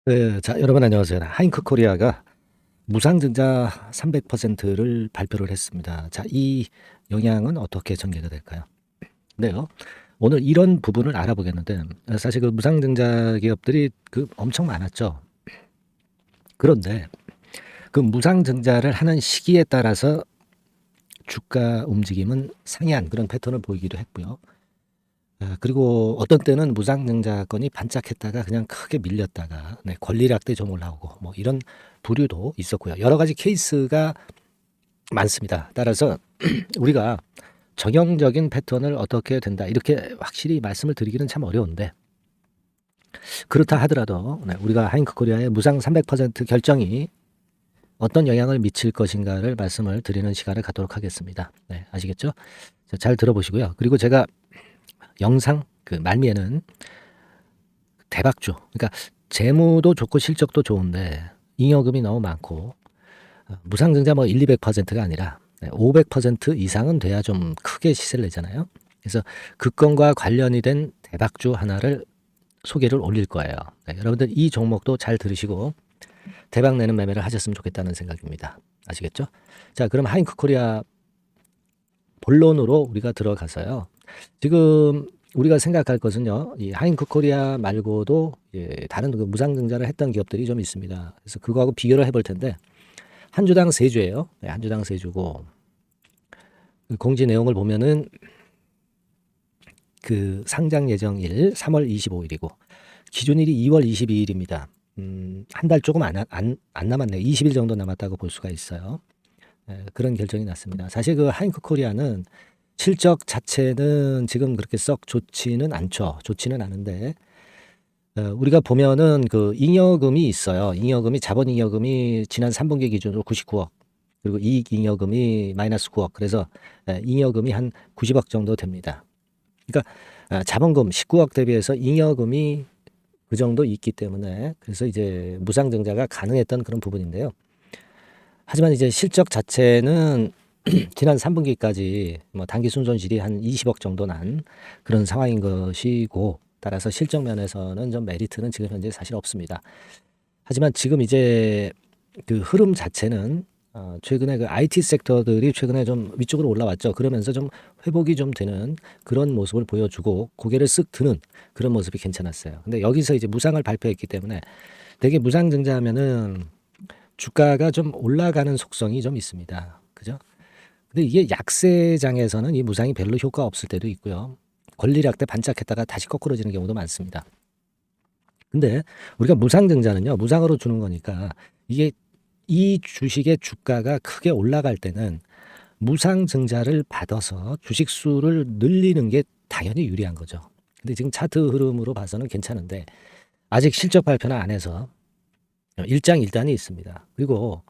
네, 자, 여러분 안녕하세요. 하잉크 코리아가 무상증자 300%를 발표를 했습니다. 자, 이 영향은 어떻게 전개가 될까요? 네요. 오늘 이런 부분을 알아보겠는데, 사실 그 무상증자 기업들이 엄청 많았죠. 그런데 그 무상증자를 하는 시기에 따라서 주가 움직임은 상이한 그런 패턴을 보이기도 했고요. 그리고 어떤 때는 무상증자권이 반짝했다가 그냥 크게 밀렸다가 권리락 때 좀 올라오고 뭐 이런 부류도 있었고요. 여러 가지 케이스가 많습니다. 따라서 우리가 정형적인 패턴을 어떻게 된다 이렇게 확실히 말씀을 드리기는 참 어려운데, 그렇다 하더라도 우리가 하잉크 코리아의 무상 300% 결정이 어떤 영향을 미칠 것인가를 말씀을 드리는 시간을 갖도록 하겠습니다. 네, 아시겠죠? 자, 잘 들어보시고요. 그리고 제가 영상 그 말미에는 대박주, 그러니까 재무도 좋고 실적도 좋은데 잉여금이 너무 많고 무상증자 뭐 1, 200%가 아니라 500% 이상은 돼야 좀 크게 시세를 내잖아요. 그래서 그 건과 관련이 된 대박주 하나를 소개를 올릴 거예요. 네, 여러분들 이 종목도 잘 들으시고 대박 내는 매매를 하셨으면 좋겠다는 생각입니다. 아시겠죠? 자, 그럼 하잉크 코리아 본론으로 우리가 들어가서요. 지금 우리가 생각할 것은요, 이 하잉크 코리아 말고도 다른 그 무상증자를 했던 기업들이 좀 있습니다. 그래서 그거하고 비교를 해볼 텐데, 한 주당 세 주예요. 네, 한 주당 세 주고, 그 공지 내용을 보면은 그 상장 예정일 3월 25일이고, 기준일이 2월 22일입니다. 한 달 조금 안 남았네요. 20일 정도 남았다고 볼 수가 있어요. 그런 결정이 났습니다. 사실 그 하잉크 코리아는 실적 자체는 지금 그렇게 썩 좋지는 않죠. 좋지는 않은데, 우리가 보면은 그 잉여금이 있어요. 잉여금이, 자본잉여금이 지난 3분기 기준으로 99억, 그리고 이익잉여금이 마이너스 9억. 그래서 잉여금이 한 90억 정도 됩니다. 그러니까 자본금 19억 대비해서 잉여금이 그 정도 있기 때문에, 그래서 이제 무상증자가 가능했던 그런 부분인데요. 하지만 이제 실적 자체는 지난 3분기까지 뭐 단기 순손실이 한 20억 정도 난 그런 상황인 것이고, 따라서 실적 면에서는 좀 메리트는 지금 현재 사실 없습니다. 하지만 지금 이제 그 흐름 자체는 최근에 그 IT 섹터들이 최근에 좀 위쪽으로 올라왔죠. 그러면서 좀 회복이 좀 되는 그런 모습을 보여주고 고개를 쓱 드는 그런 모습이 괜찮았어요. 근데 여기서 이제 무상을 발표했기 때문에 되게 무상증자하면은 주가가 좀 올라가는 속성이 좀 있습니다. 그죠? 근데 이게 약세장에서는 이 무상이 별로 효과가 없을 때도 있고요. 권리락 때 반짝했다가 다시 거꾸로지는 경우도 많습니다. 근데 우리가 무상증자는요, 무상으로 주는 거니까 이게 이 주식의 주가가 크게 올라갈 때는 무상증자를 받아서 주식 수를 늘리는 게 당연히 유리한 거죠. 근데 지금 차트 흐름으로 봐서는 괜찮은데 아직 실적 발표는 안 해서 일장일단이 있습니다. 그리고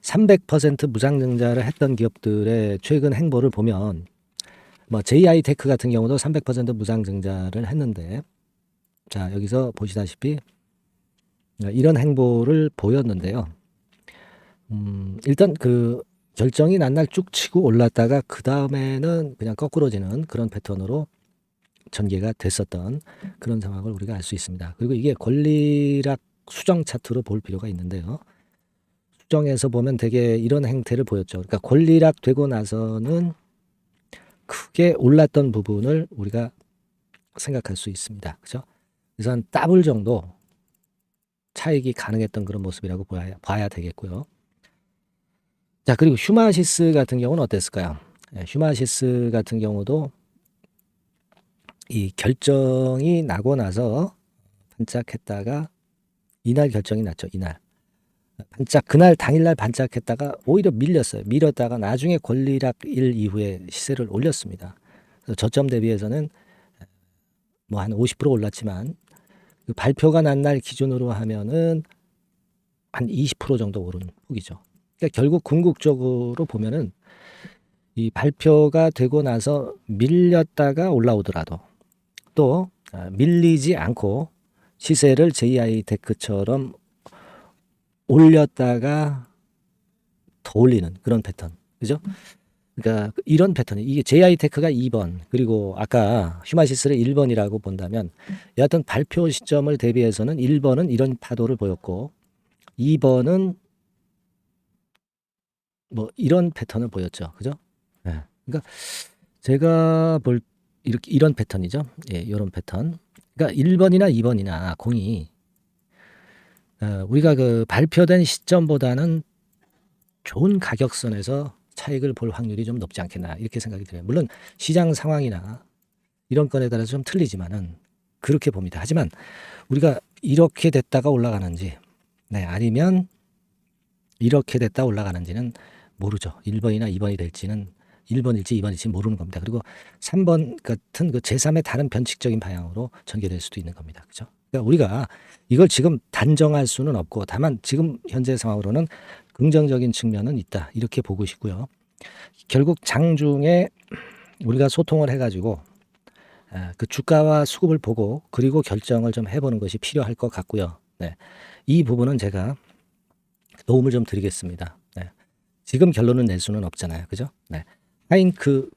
300% 무상증자를 했던 기업들의 최근 행보를 보면 뭐 JI 테크 같은 경우도 300% 무상증자를 했는데, 자, 여기서 보시다시피 이런 행보를 보였는데요. 일단 그 결정이 난 날 쭉 치고 올랐다가 그 다음에는 그냥 거꾸로지는 그런 패턴으로 전개가 됐었던 그런 상황을 우리가 알 수 있습니다. 그리고 이게 권리락 수정 차트로 볼 필요가 있는데요. 수정에서 보면 되게 이런 행태를 보였죠. 그러니까 권리락 되고 나서는 크게 올랐던 부분을 우리가 생각할 수 있습니다. 그죠? 그래서 한 더블 정도 차익이 가능했던 그런 모습이라고 봐야 되겠고요. 자, 그리고 휴마시스 같은 경우는 어땠을까요? 휴마시스 같은 경우도 이 결정이 나고 나서 반짝했다가 이날 결정이 났죠. 이날. 그날 당일날 반짝했다가 오히려 밀렸어요. 밀었다가 나중에 권리락일 이후에 시세를 올렸습니다. 그래서 저점 대비해서는 뭐 한 50% 올랐지만 그 발표가 난 날 기준으로 하면은 한 20% 정도 오른 폭이죠. 그러니까 결국 궁극적으로 보면은 이 발표가 되고 나서 밀렸다가 올라오더라도 또 밀리지 않고 시세를 JI 테크처럼 올렸다가 더 올리는 그런 패턴. 그죠? 그러니까 이런 패턴이 이게 JI테크가 2번 그리고 아까 휴마시스를 1번이라고 본다면 여하튼 발표 시점을 대비해서는 1번은 이런 파도를 보였고 2번은 뭐 이런 패턴을 보였죠. 그죠? 예. 그러니까 제가 볼 이렇게 이런 패턴이죠. 예, 이런 패턴. 그러니까 1번이나 2번이나 공이 우리가 그 발표된 시점보다는 좋은 가격선에서 차익을 볼 확률이 좀 높지 않겠나 이렇게 생각이 들어요. 물론 시장 상황이나 이런 건에 따라서 좀 틀리지만은 그렇게 봅니다. 하지만 우리가 이렇게 됐다가 올라가는지 네, 아니면 이렇게 됐다 올라가는지는 모르죠. 1번이나 2번이 될지는 1번일지 2번일지 모르는 겁니다. 그리고 3번 같은 그 제3의 다른 변칙적인 방향으로 전개될 수도 있는 겁니다. 그죠? 그러니까 우리가 이걸 지금 단정할 수는 없고 다만 지금 현재 상황으로는 긍정적인 측면은 있다. 이렇게 보고 싶고요. 결국 장중에 우리가 소통을 해가지고 그 주가와 수급을 보고 그리고 결정을 좀 해보는 것이 필요할 것 같고요. 네. 이 부분은 제가 도움을 좀 드리겠습니다. 네. 지금 결론은 낼 수는 없잖아요. 그죠? 네. 하잉크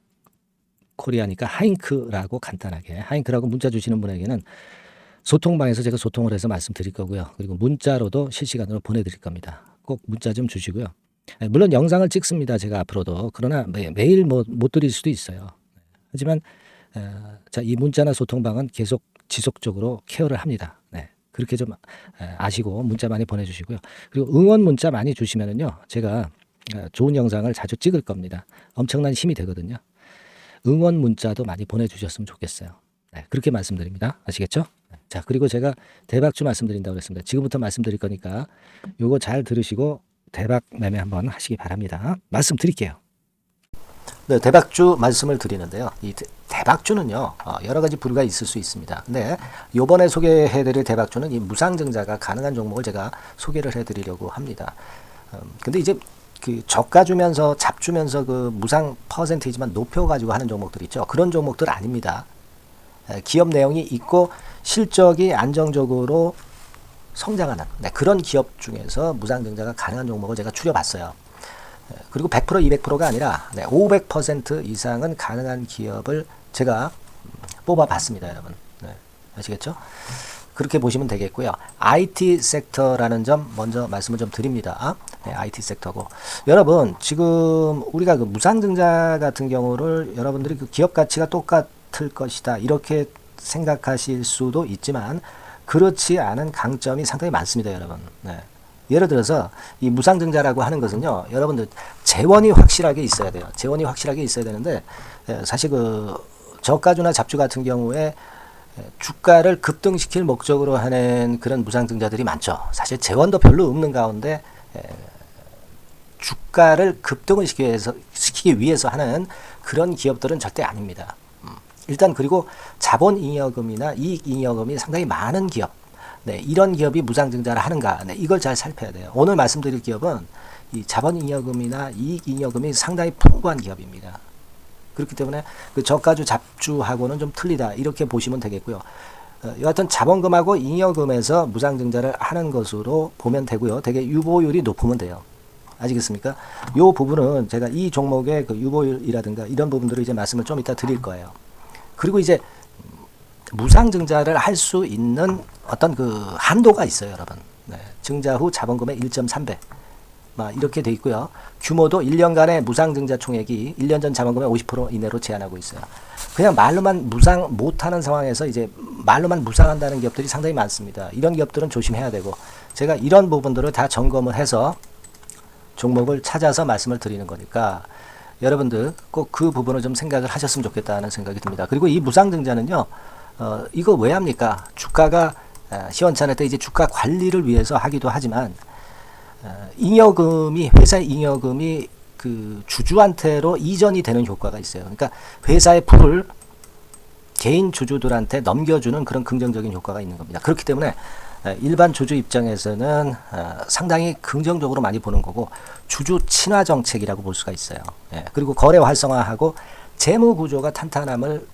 코리아니까 하잉크라고 간단하게 하잉크라고 문자 주시는 분에게는 소통방에서 제가 소통을 해서 말씀드릴 거고요. 그리고 문자로도 실시간으로 보내드릴 겁니다. 꼭 문자 좀 주시고요. 물론 영상을 찍습니다. 제가 앞으로도. 그러나 매일 못 드릴 수도 있어요. 하지만 자, 이 문자나 소통방은 계속 지속적으로 케어를 합니다. 네. 그렇게 좀 아시고 문자 많이 보내주시고요. 그리고 응원 문자 많이 주시면은요. 제가 좋은 영상을 자주 찍을 겁니다. 엄청난 힘이 되거든요. 응원 문자도 많이 보내주셨으면 좋겠어요. 네, 그렇게 말씀드립니다. 아시겠죠? 자, 그리고 제가 대박주 말씀드린다고 그랬습니다. 지금부터 말씀드릴 거니까 요거 잘 들으시고 대박 매매 한번 하시기 바랍니다. 말씀드릴게요. 네, 대박주 말씀을 드리는데요. 이 대박주는요, 여러 가지 부류가 있을 수 있습니다. 근데 요번에 소개해드릴 대박주는 이 무상증자가 가능한 종목을 제가 소개를 해드리려고 합니다. 근데 이제 그 저가 주면서 잡주면서 그 무상 퍼센테이지만 높여가지고 하는 종목들 있죠. 그런 종목들 아닙니다. 기업 내용이 있고 실적이 안정적으로 성장하는 그런 기업 중에서 무상증자가 가능한 종목을 제가 추려봤어요. 그리고 100% 200%가 아니라 500% 이상은 가능한 기업을 제가 뽑아봤습니다. 여러분. 네, 아시겠죠? 그렇게 보시면 되겠고요. IT 섹터라는 점 먼저 말씀을 좀 드립니다. 네, IT 섹터고. 여러분, 지금 우리가 그 무상증자 같은 경우를 여러분들이 그 기업 가치가 똑같을 것이다. 이렇게 생각하실 수도 있지만 그렇지 않은 강점이 상당히 많습니다, 여러분. 네. 예를 들어서 이 무상증자라고 하는 것은요, 여러분들 재원이 확실하게 있어야 돼요. 재원이 확실하게 있어야 되는데 사실 그 저가주나 잡주 같은 경우에 주가를 급등시킬 목적으로 하는 그런 무상증자들이 많죠. 사실 재원도 별로 없는 가운데 주가를 급등을 시키기 위해서 하는 그런 기업들은 절대 아닙니다. 일단 그리고 자본잉여금이나 이익잉여금이 상당히 많은 기업, 네, 이런 기업이 무상증자를 하는가, 네, 이걸 잘 살펴야 돼요. 오늘 말씀드릴 기업은 이 자본잉여금이나 이익잉여금이 상당히 풍부한 기업입니다. 그렇기 때문에 그 저가주 잡주하고는 좀 틀리다 이렇게 보시면 되겠고요. 여하튼 자본금하고 잉여금에서 무상증자를 하는 것으로 보면 되고요. 되게 유보율이 높으면 돼요. 아시겠습니까? 이 부분은 제가 이 종목의 그 유보율이라든가 이런 부분들을 이제 말씀을 좀 이따 드릴 거예요. 그리고 이제 무상증자를 할 수 있는 어떤 그 한도가 있어요, 여러분. 네. 증자 후 자본금의 1.3배. 이렇게 돼 있고요. 규모도 1년간의 무상증자 총액이 1년 전 자본금의 50% 이내로 제한하고 있어요. 그냥 말로만 무상 못하는 상황에서 이제 말로만 무상한다는 기업들이 상당히 많습니다. 이런 기업들은 조심해야 되고 제가 이런 부분들을 다 점검을 해서 종목을 찾아서 말씀을 드리는 거니까 여러분들 꼭 그 부분을 좀 생각을 하셨으면 좋겠다는 생각이 듭니다. 그리고 이 무상증자는요, 이거 왜 합니까? 주가가 시원찮을 때 이제 주가 관리를 위해서 하기도 하지만 잉여금이 회사의 잉여금이 그 주주한테로 이전이 되는 효과가 있어요. 그러니까 회사의 부를 개인 주주들한테 넘겨주는 그런 긍정적인 효과가 있는 겁니다. 그렇기 때문에 일반 주주 입장에서는 상당히 긍정적으로 많이 보는 거고 주주 친화 정책이라고 볼 수가 있어요. 그리고 거래 활성화하고 재무 구조가 탄탄함을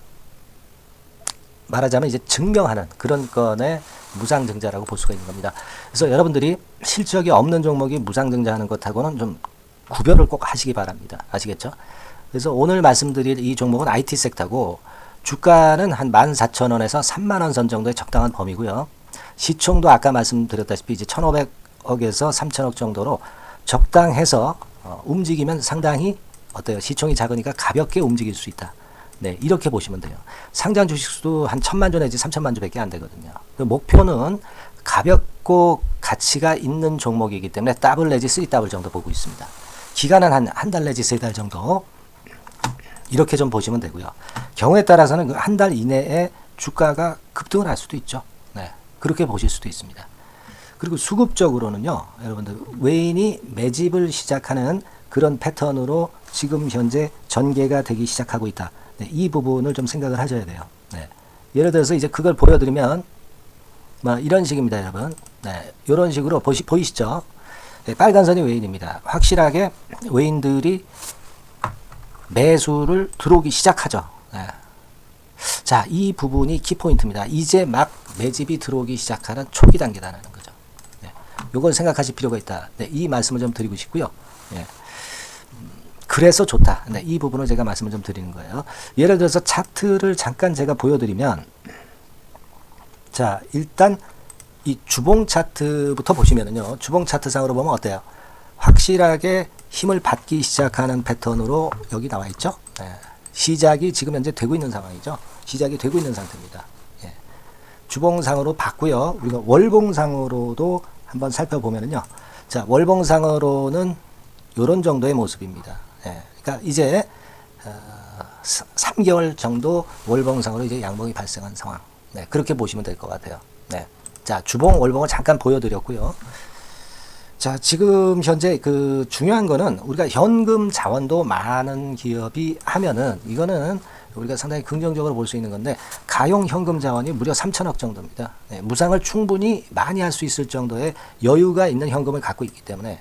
말하자면 이제 증명하는 그런 건의 무상증자라고 볼 수가 있는 겁니다. 그래서 여러분들이 실적이 없는 종목이 무상증자하는 것하고는 좀 구별을 꼭 하시기 바랍니다. 아시겠죠? 그래서 오늘 말씀드릴 이 종목은 IT 섹터고 주가는 한 14,000원에서 30,000원 선 정도의 적당한 범위고요. 시총도 아까 말씀드렸다시피 이제 1,500억에서 3,000억 정도로 적당해서 움직이면 상당히 어때요? 시총이 작으니까 가볍게 움직일 수 있다. 네, 이렇게 보시면 돼요. 상장 주식수도 한 1,000만 주 내지 3,000만 주밖에 안 되거든요. 그 목표는 가볍고 가치가 있는 종목이기 때문에 더블 내지 3더블 정도 보고 있습니다. 기간은 한 달 내지 3달 정도 이렇게 좀 보시면 되고요. 경우에 따라서는 그 한 달 이내에 주가가 급등을 할 수도 있죠. 네, 그렇게 보실 수도 있습니다. 그리고 수급적으로는요, 여러분들 외인이 매집을 시작하는 그런 패턴으로 지금 현재 전개가 되기 시작하고 있다. 네, 이 부분을 좀 생각을 하셔야 돼요. 네. 예를 들어서 이제 그걸 보여드리면 뭐 이런 식입니다, 여러분. 네, 이런 식으로 보이시죠? 네, 빨간 선이 외인입니다. 확실하게 외인들이 매수를 들어오기 시작하죠. 네. 자, 이 부분이 키포인트입니다. 이제 막 매집이 들어오기 시작하는 초기 단계라는 거죠. 네. 요걸 생각하실 필요가 있다. 네, 이 말씀을 좀 드리고 싶고요. 네. 그래서 좋다. 네, 이 부분을 제가 말씀을 좀 드리는 거예요. 예를 들어서 차트를 잠깐 제가 보여드리면, 자, 일단 이 주봉 차트부터 보시면은요, 주봉 차트상으로 보면 어때요? 확실하게 힘을 받기 시작하는 패턴으로 여기 나와 있죠. 네. 시작이 지금 현재 되고 있는 상황이죠. 시작이 되고 있는 상태입니다. 예. 주봉상으로 봤고요. 우리가 월봉상으로도 한번 살펴보면은요. 자, 월봉상으로는 이런 정도의 모습입니다. 예. 그러니까 이제 3개월 정도 월봉상으로 이제 양봉이 발생한 상황. 네, 그렇게 보시면 될 것 같아요. 네. 자, 주봉, 월봉을 잠깐 보여드렸고요. 자, 지금 현재 그 중요한 거는 우리가 현금 자원도 많은 기업이 하면은 이거는 우리가 상당히 긍정적으로 볼 수 있는 건데, 가용 현금 자원이 무려 3,000억 정도입니다. 네, 무상을 충분히 많이 할 수 있을 정도의 여유가 있는 현금을 갖고 있기 때문에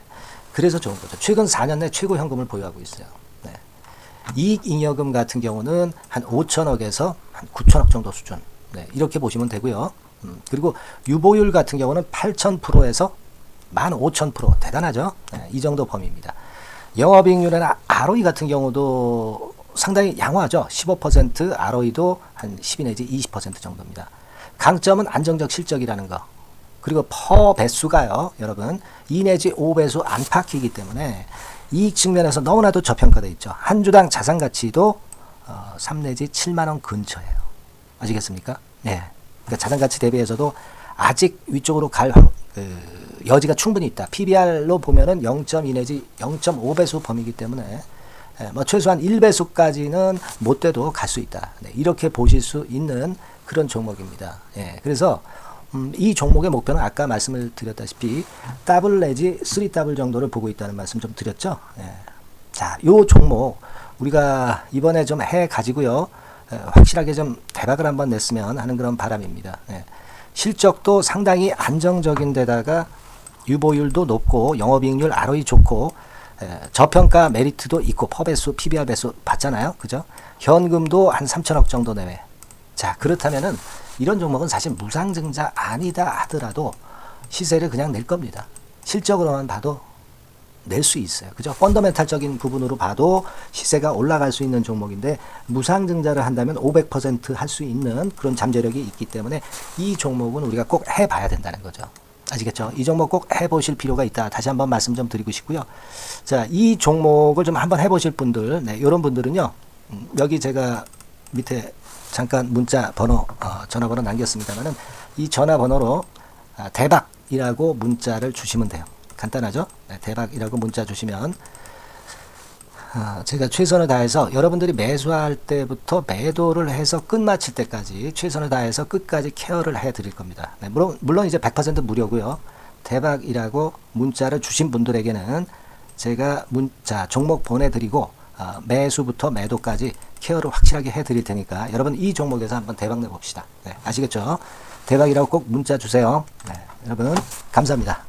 그래서 좋은 거죠. 최근 4년 내 최고 현금을 보유하고 있어요. 네. 이익잉여금 같은 경우는 한 5천억에서 한 9천억 정도 수준. 네, 이렇게 보시면 되고요. 그리고 유보율 같은 경우는 8,000%에서 15,000% 대단하죠. 네, 이 정도 범위입니다. 영업이익률이나 ROE 같은 경우도 상당히 양호하죠. 15% ROE도 한 12 내지 20% 정도입니다. 강점은 안정적 실적이라는 거. 그리고 퍼 배수가요, 여러분 2 내지 5배수 안팎이기 때문에 이익 측면에서 너무나도 저평가되어 있죠. 한 주당 자산 가치도 3 내지 7만 원 근처예요. 아시겠습니까? 네. 그러니까 자산 가치 대비해서도 아직 위쪽으로 갈 여지가 충분히 있다. PBR로 보면은 0.2 내지 0.5배수 범위이기 때문에 뭐 최소한 1배수까지는 못 돼도 갈 수 있다. 네, 이렇게 보실 수 있는 그런 종목입니다. 예, 그래서 이 종목의 목표는 아까 말씀을 드렸다시피 더블 내지 3더블 정도를 보고 있다는 말씀 좀 드렸죠. 예. 자, 요 종목 우리가 이번에 좀 해 가지고요. 확실하게 좀 대박을 한번 냈으면 하는 그런 바람입니다. 예. 실적도 상당히 안정적인 데다가 유보율도 높고 영업이익률 ROE 좋고 저평가 메리트도 있고 퍼배수 PBR 배수 봤잖아요. 그죠? 현금도 한 3천억 정도 내외. 자, 그렇다면은 이런 종목은 사실 무상증자 아니다 하더라도 시세를 그냥 낼 겁니다. 실적으로만 봐도 낼 수 있어요. 그죠? 펀더멘탈적인 부분으로 봐도 시세가 올라갈 수 있는 종목인데 무상증자를 한다면 500% 할 수 있는 그런 잠재력이 있기 때문에 이 종목은 우리가 꼭 해봐야 된다는 거죠. 아시겠죠? 이 종목 꼭 해보실 필요가 있다. 다시 한번 말씀 좀 드리고 싶고요. 자, 이 종목을 좀 한번 해보실 분들, 네, 이런 분들은요, 여기 제가 밑에 잠깐 문자 번호, 전화번호 남겼습니다만은 이 전화번호로 대박이라고 문자를 주시면 돼요. 간단하죠? 네, 대박이라고 문자 주시면 제가 최선을 다해서 여러분들이 매수할 때부터 매도를 해서 끝마칠 때까지 최선을 다해서 끝까지 케어를 해드릴 겁니다. 네, 물론 이제 100% 무료고요. 대박이라고 문자를 주신 분들에게는 제가 문자 종목 보내드리고 매수부터 매도까지 케어를 확실하게 해드릴 테니까 여러분 이 종목에서 한번 대박 내봅시다. 네, 아시겠죠? 대박이라고 꼭 문자 주세요. 네, 여러분 감사합니다.